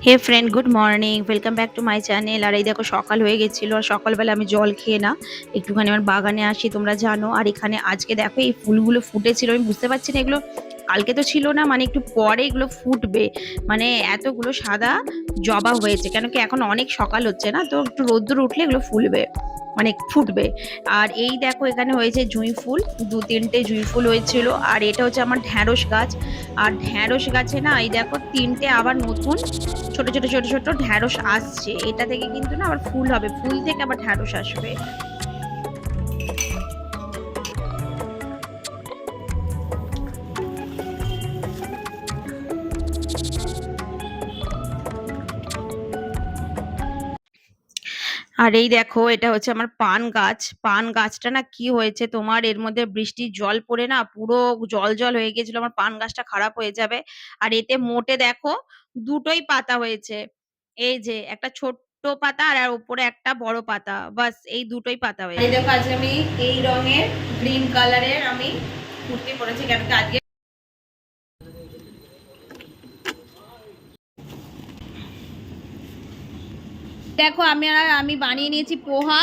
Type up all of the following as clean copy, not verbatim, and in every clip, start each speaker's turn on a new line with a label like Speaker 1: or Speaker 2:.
Speaker 1: Hey friend, good morning, welcome back to my channel. আর এই দেখো সকাল হয়ে গেছিলো, আর সকালবেলা আমি জল খেয়ে না একটুখানি আমার বাগানে আসি, তোমরা জানো। আর এখানে আজকে দেখো এই ফুলগুলো ফুটেছিল, আমি বুঝতে পারছি না এগুলো কালকে তো ছিল না, মানে একটু পরে এগুলো ফুটবে। মানে এতগুলো সাদা জবা হয়েছে, কেন কি এখন অনেক সকাল হচ্ছে না, তো একটু রোদ্দুর উঠলে এগুলো ফুলবে, মানে ফুটবে। আর এই দেখো এখানে হয়েছে জুঁই ফুল, দু তিনটে জুঁই ফুল হয়েছিল। আর এটা হচ্ছে আমার ঢ্যাঁড়স গাছ। আর ঢ্যাঁড়স গাছে না এই দেখো তিনটে আবার নতুন ছোট ছোট ছোট ছোট ঢ্যাঁড়স আসছে। এটা থেকে কিন্তু না আবার ফুল হবে, ফুল থেকে আবার ঢ্যাঁড়স আসবে। আর এই দেখো এটা হচ্ছে আমার পান গাছ। পান গাছটা না কি হয়েছে তোমার, এর মধ্যে বৃষ্টির জল পড়ে না পুরো জল জল হয়ে গেছিল, আমার পান গাছটা খারাপ হয়ে যাবে। আর এতে মোটে দেখো দুটোই পাতা হয়েছে, এই যে একটা ছোট্ট পাতা আর আর উপরে একটা বড় পাতা, বাস এই দুটোই পাতা হয়েছে। এই দেখো আজকে আমি এই রঙের গ্রিন কালারের আমি কুর্তি পরেছি, কেন কি আজকে দেখো আমি বানিয়ে নিয়েছি পোহা।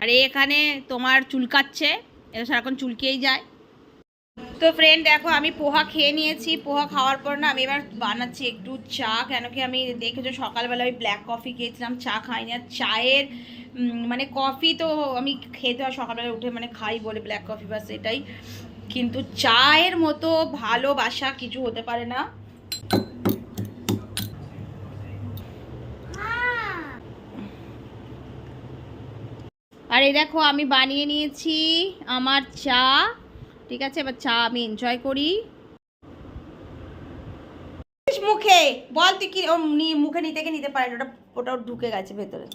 Speaker 1: আর এখানে তোমার চুলকাচ্ছে, এটা সারাক্ষণ চুলকেই যায়। তো ফ্রেন্ড দেখো আমি পোহা খেয়ে নিয়েছি, পোহা খাওয়ার পর না আমি এবার বানাচ্ছি একটু চা, কেন কি আমি দেখেছো সকালবেলা আমি ব্ল্যাক কফি খেয়েছিলাম, চা খাইনি। আর চায়ের মানে কফি তো আমি খেতে হয় সকালবেলা উঠে, মানে খাই বলে ব্ল্যাক কফি, বাস এটাই। কিন্তু চায়ের মতো ভালোবাসা কিছু হতে পারে না। আর এই দেখো আমি বানিয়ে নিয়েছি আমার চা, ঠিক আছে, এবার চা আমি এনজয় করি। মুখে বল তুই কি মুখে নিতে পারে ওটা, ওটা ঢুকে গেছে ভেতরে।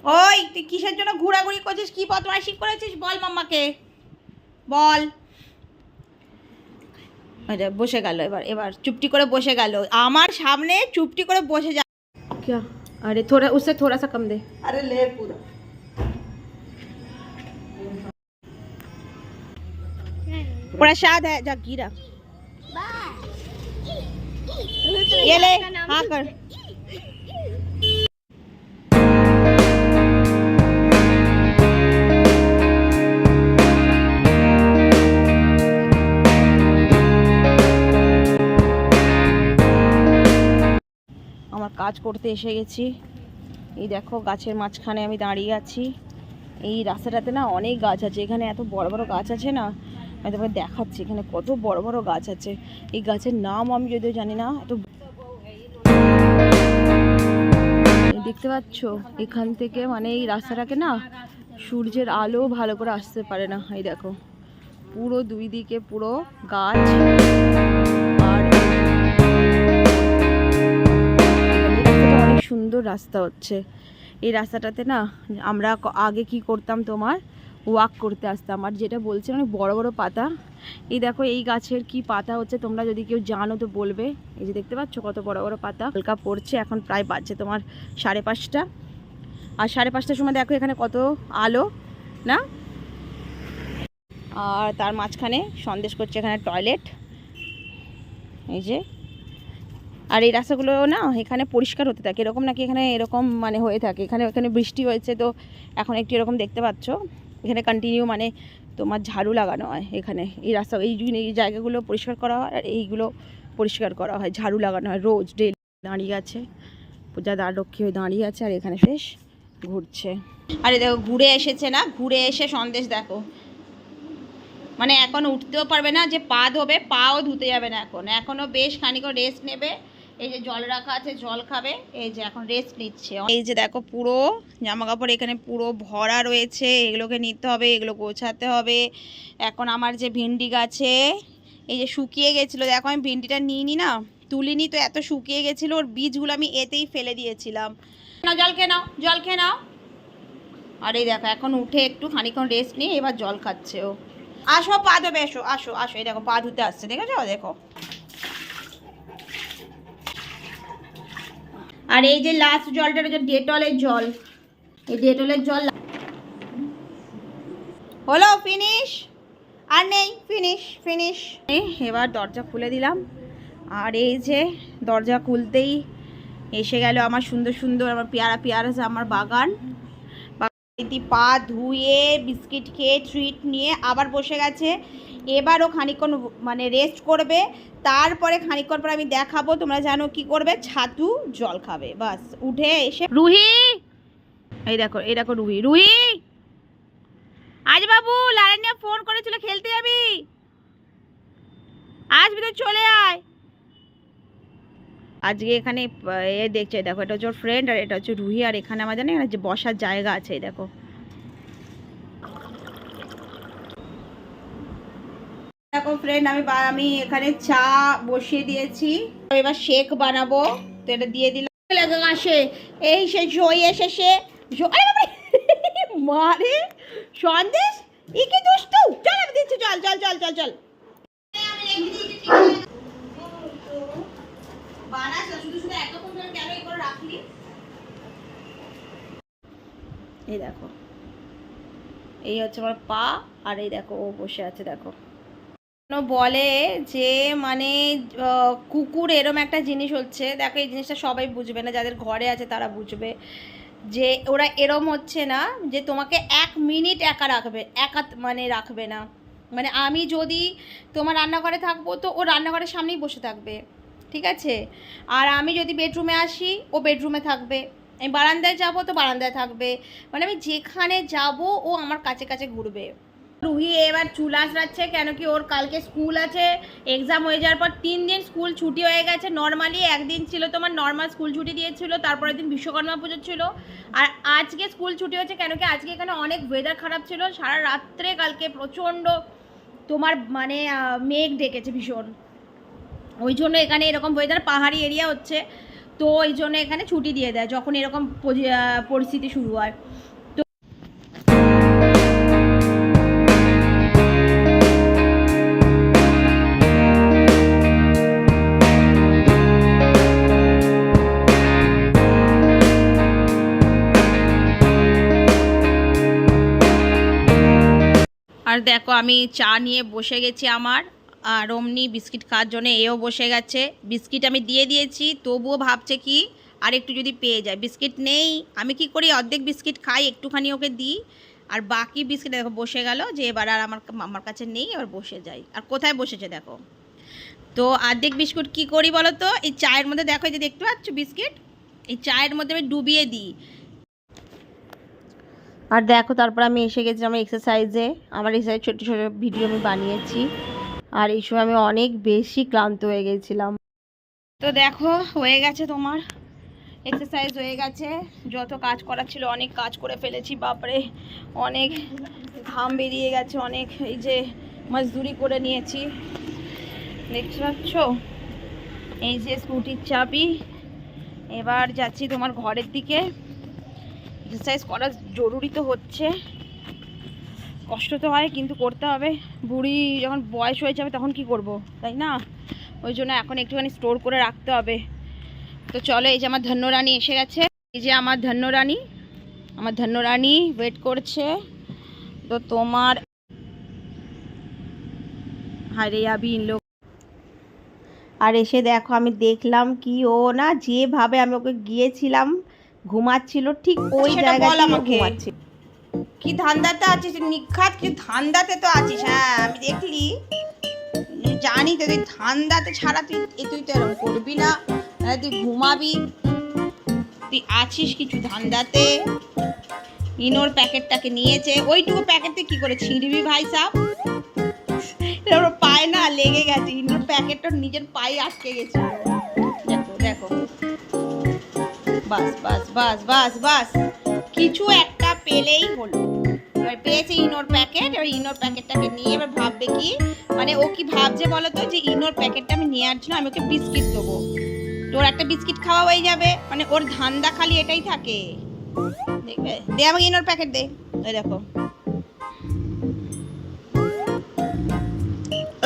Speaker 1: ওই তুই কিসের জন্য ঘোরাঘুরি করছিস, কি বদমাইশি করেছিস বল মাম্মাকে, বল। আচ্ছা বসে গেল, এবার এবার চুপটি করে বসে গেল আমার সামনে, চুপটি করে বসে যা। क्या? अरे थोड़ा उससे थोड़ा सा कम दे। अरे ले पूरा। प्रसाद है, जा गिरा। ये ले, हाँ कर। আমার কাজ করতে এসে গেছি, এই দেখো গাছের মাঝখানে আমি দাঁড়িয়ে আছি। এই রাস্তাটাতে না অনেক গাছ আছে, এখানে এত বড় বড় গাছ আছে না, আমি তোমাকে দেখাচ্ছি এখানে কত বড় বড় গাছ আছে। এই গাছের নাম আমি যদিও জানি না, এত দেখতে পাচ্ছ এখান থেকে, মানে এই রাস্তাটাকে না সূর্যের আলো ভালো করে আসতে পারে না। এই দেখো পুরো দুই দিকে পুরো গাছ। আর অনেক সুন্দর রাস্তা হচ্ছে এই রাস্তাটাতে না। আমরা আগে কি করতাম, তোমার ওয়াক করতে আসতাম। আর যেটা বলছে অনেক বড় বড় পাতা, এই দেখো এই গাছের কি পাতা হচ্ছে, তোমরা যদি কেউ জানো তো বলবে। এই যে দেখতে পাচ্ছ কত বড় বড় পাতা, হালকা পড়ছে। এখন প্রায় বাজছে তোমার 5:30, আর 5:30টার সময় দেখো এখানে কত আলো না। আর তার মাঝখানে সন্দেশ করছে এখানে টয়লেট, এই যে। আর এই রাস্তাগুলো না এখানে পরিষ্কার হতে থাকে, এরকম নাকি এখানে এরকম মানে হয়ে থাকে। এখানে এখানে বৃষ্টি হয়েছে তো এখন একটু এরকম দেখতে পাচ্ছ, এখানে কন্টিনিউ মানে তোমার ঝাড়ু লাগানো হয়। এখানে এই রাস্তা এই জায়গাগুলো পরিষ্কার করা হয়, আর এইগুলো পরিষ্কার করা হয়, ঝাড়ু লাগানো হয় রোজ ডেলি। দাঁড়িয়ে আছে পূজা দ্বাররক্ষী হয়ে দাঁড়িয়ে আছে, আর এখানে বেশ ঘুরছে। আরে দেখো ঘুরে এসেছে না, ঘুরে এসে সন্দেশ দেখো, মানে এখন উঠতেও পারবে না, যে পা ধোবে পাও ধুতে যাবে না, এখনও বেশ খানিকক্ষণ রেস্ট নেবে। এই যে জল রাখা আছে, জল খাবে, এই যে এখন রেস্ট নিচ্ছে। এই যে দেখো পুরো জামা কাপড় এখানে পুরো ভরা রয়েছে, এগুলোকে নিতে হবে, এগুলো গোছাতে হবে। এখন আমার যে ভিন্ডি গাছে এই যে শুকিয়ে গেছিলো, দেখো আমি ভিন্ডিটা নিইনি না, তুলিনি তো, এত শুকিয়ে গেছিলো, ওর বীজগুলো আমি এতেই ফেলে দিয়েছিলাম। না জল খেয়ে নাও, জল খেয়ে নাও। আর এই দেখো এখন উঠে একটু খানিকক্ষণ রেস্ট নিয়ে এবার জল খাচ্ছে ও। আসো পা ধোবে, এসো আসো আসো, এই দেখো পা ধুতে আসছে, দেখেছো দেখো। আর এই যে লাস্ট জলটা হচ্ছে ডেটলের জল, এই ডেটলের জল হলো ফিনিশ, আর নেই, ফিনিশ ফিনিশ। এবার দরজা খুলে দিলাম, আর এই যে দরজা খুলতেই এসে গেল আমার সুন্দর সুন্দর আমার পেয়ারা পেয়ারা আমার বাগান। পা ধুয়ে বিস্কিট খেয়ে ট্রিট নিয়ে আবার বসে গেছে। এবারও খানিকক্ষণ মানে রেস্ট করবে, তারপরে খানিকক্ষণ পর আমি দেখাবো তোমরা জানো কি করবে, ছাতু জল খাবে। বাস উঠে এসে রুহি, এই দেখো রুহি, রুহি আজ বাবু লালানিয়া ফোন করেছিল খেলতে যাবি, আসবি তো চলে আয়। আজকে এখানে এ দেখছে, দেখো এটা হচ্ছে ওর ফ্রেন্ড আর এটা হচ্ছে রুহি। আর এখানে আমার জানি যে বসার জায়গা আছে, দেখো দেখো ফ্রেন্ড, আমি এখানে চা বসিয়ে দিয়েছি, এবার শেক বানাবো। তো এটা দিয়ে দিলাম, আসে এই সে জয় এসেছে, মারে সন্দেশ একে দুষ্টু, চল আমি দিচ্ছি, চল চল চল চল চল। এই দেখো এই হচ্ছে আমার পা, আর এই দেখো ও বসে আছে। দেখো বলে যে মানে কুকুর এরম একটা জিনিস হচ্ছে, দেখো এই জিনিসটা সবাই বুঝবে না, যাদের ঘরে আছে তারা বুঝবে যে ওরা এরম হচ্ছে না যে তোমাকে 1 মিনিট একা রাখবে, একা মানে রাখবে না। মানে আমি যদি তোমার রান্নাঘরে থাকবো তো ও রান্নাঘরের সামনেই বসে থাকবে, ঠিক আছে? আর আমি যদি বেডরুমে আসি ও বেডরুমে থাকবে, আমি বারান্দায় যাব তো বারান্দায় থাকবে, মানে আমি যেখানে যাব ও আমার কাছে কাছে ঘুরবে। রুহি এবার চুল আঁচড়াচ্ছে, কেন কি ওর কালকে স্কুল আছে, এক্সাম হয়ে যাওয়ার পর 3 দিন স্কুল ছুটি হয়ে গেছে। নর্মালি একদিন ছিল তোমার নর্মাল স্কুল ছুটি দিয়েছিল, তারপরের দিন বিশ্বকর্মা পুজো ছিল, আর আজকে স্কুল ছুটি হচ্ছে। কেন কি আজকে এখানে অনেক ওয়েদার খারাপ ছিল, সারা রাত্রে কালকে প্রচণ্ড তোমার মানে মেঘ ডেকেছে ভীষণ, ওই জন্য এখানে এরকম ওয়েদার, পাহাড়ি এরিয়া হচ্ছে তো ওই জন্য এখানে ছুটি দিয়ে দেয় যখন এরকম পরিস্থিতি শুরু হয়। আর দেখো আমি চা নিয়ে বসে গেছি আমার, আর অমনি বিস্কিট খাওয়ার জন্য এও বসে গেছে। বিস্কিট আমি দিয়ে দিয়েছি, তবুও ভাবছে কি আর একটু যদি পেয়ে যায়। বিস্কিট নেই, আমি কি করি অর্ধেক বিস্কিট খাই, একটুখানি ওকে দিই, আর বাকি বিস্কিট দেখো বসে গেল যে এবার আর আমার কাছে নেই, এবার বসে যাই। আর কোথায় বসেছে দেখো। তো অর্ধেক বিস্কুট কি করি বলো তো, এই চায়ের মধ্যে দেখো, যে দেখতে পাচ্ছ বিস্কিট, এই চায়ের মধ্যে আমি ডুবিয়ে দিই। আর দেখো তারপর আমি এসে গেছি আমার এক্সারসাইজে, আমার এক্সারসাইজ ছোটো ছোটো ভিডিও আমি বানিয়েছি, আর এই সময় আমি অনেক বেশি ক্লান্ত হয়ে গেছিলাম। তো দেখো হয়ে গেছে তোমার এক্সারসাইজ হয়ে গেছে, যত কাজ করার ছিল অনেক কাজ করে ফেলেছি, বাপরে অনেক ঘাম বেরিয়ে গেছে, অনেক এই যে মজদুরি করে নিয়েছি, দেখতে পাচ্ছ। এই যে স্কুটির চাবি, এবার যাচ্ছি তোমার ঘরের দিকে। এক্সারসাইজ করা জরুরি তো হচ্ছে, কষ্ট তো হয় কিন্তু করতে হবে, বুড়ি যখন বয়স হয়ে যাবে তখন কি করব, তাই না? ওই জন্য এখন একটুখানি স্টোর করে রাখতে হবে। তো চলো, এই যে আমার ধন্যরানী এসে গেছে, এই যে আমার ধন্যরানী ওয়েট করছে। তো তোমার হারে আবিন লোক, আর এসে দেখো আমি দেখলাম কি ও না যেভাবে আমি ওকে গিয়েছিলাম ঘুমাচ্ছিল, ঠিক ওই জায়গায় ঘুমাচ্ছিল। কি ধান্দাতে আছিস নিখাত, কি ধান্দাতে তো আছিস, হ্যাঁ আমি দেখলি, জানি তো তুই ধান্দাতে ছাড়া তুই তো এরকম করবি না, তুই ঘুমাবি, তুই আছিস কিছু ধান্দাতে। ইনোর প্যাকেটটাকে নিয়েছে, ওইটুকু প্যাকেটে কি করে ছিঁড়বি ভাই সাহ, পায়ে না লেগে গেছে, ইনোর প্যাকেটটা নিজের পায়ে আটকে গেছে। দেখো দেখো, বাস বাস বাস বাস বাস, কিছু একটা পেলেই হলো। এবার পেয়েছে ইনোর প্যাকেট, এবার ইনোর প্যাকেটটাকে নিয়ে এবার ভাববে কি, মানে ও কি ভাবছে বলো তো, যে ইনোর প্যাকেটটা আমি নেওয়ার জন্য আমি ওকে বিস্কিট দেবো, তোর একটা বিস্কিট খাওয়া হয়ে যাবে, মানে ওর ধান্দা খালি এটাই থাকে। দেখবে, দে আমাকে ইনোর প্যাকেট দে। ওই দেখো,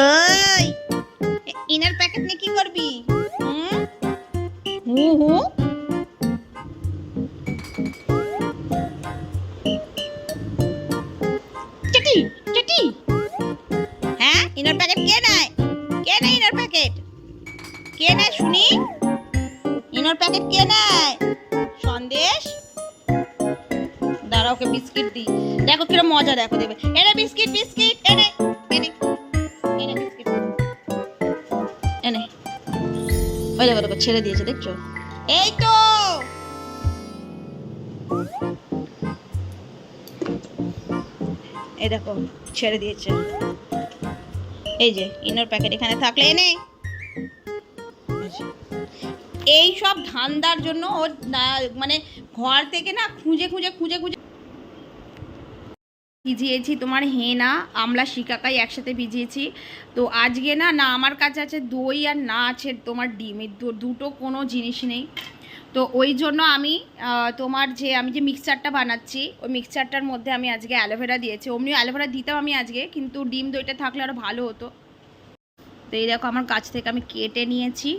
Speaker 1: ওই ইনোর প্যাকেট নিয়ে কি করবি? হু হু, চটি চটি, হ্যাঁ ইনোর প্যাকেট কে নেয়, কে নেয় ইনোর প্যাকেট, টুনি ইনোর প্যাকেট কে নেয়? সন্দেশ, দাঁড়া ওকে বিস্কিট দিই। দেখো কিরম মজা, দেখো দেবে। এনে বিস্কিট, বিস্কিট এনে এনে এনে বিস্কিট এনে। ওই দেখো দেখো ছেড়ে দিয়েছে, দেখছো? এই তো এই দেখো ছেড়ে দিয়েছে। এই যে ইনোর প্যাকেট এখানে থাকলে এনে। এই সব ধান্দার জন্য ওর মানে ঘর থেকে না খুঁজে খুঁজে খুঁজে খুঁজে ভিজিয়েছি তোমার হেনা আমলা শিকাকাই একসাথে ভিজিয়েছি। তো আজকে না না আমার কাছে আছে দই আর না আছে তোমার ডিম, এই দুটো কোনো জিনিস নেই। তো ওই জন্য আমি তোমার যে আমি যে মিক্সচারটা বানাচ্ছি ওই মিক্সচারটার মধ্যে আমি আজকে অ্যালোভেরা দিয়েছি। অমনি অ্যালোভেরা দিতাম আমি আজকে, কিন্তু ডিম দইটা থাকলে আরও ভালো হতো। তো এই দেখো আমার গাছ থেকে আমি কেটে নিয়েছি।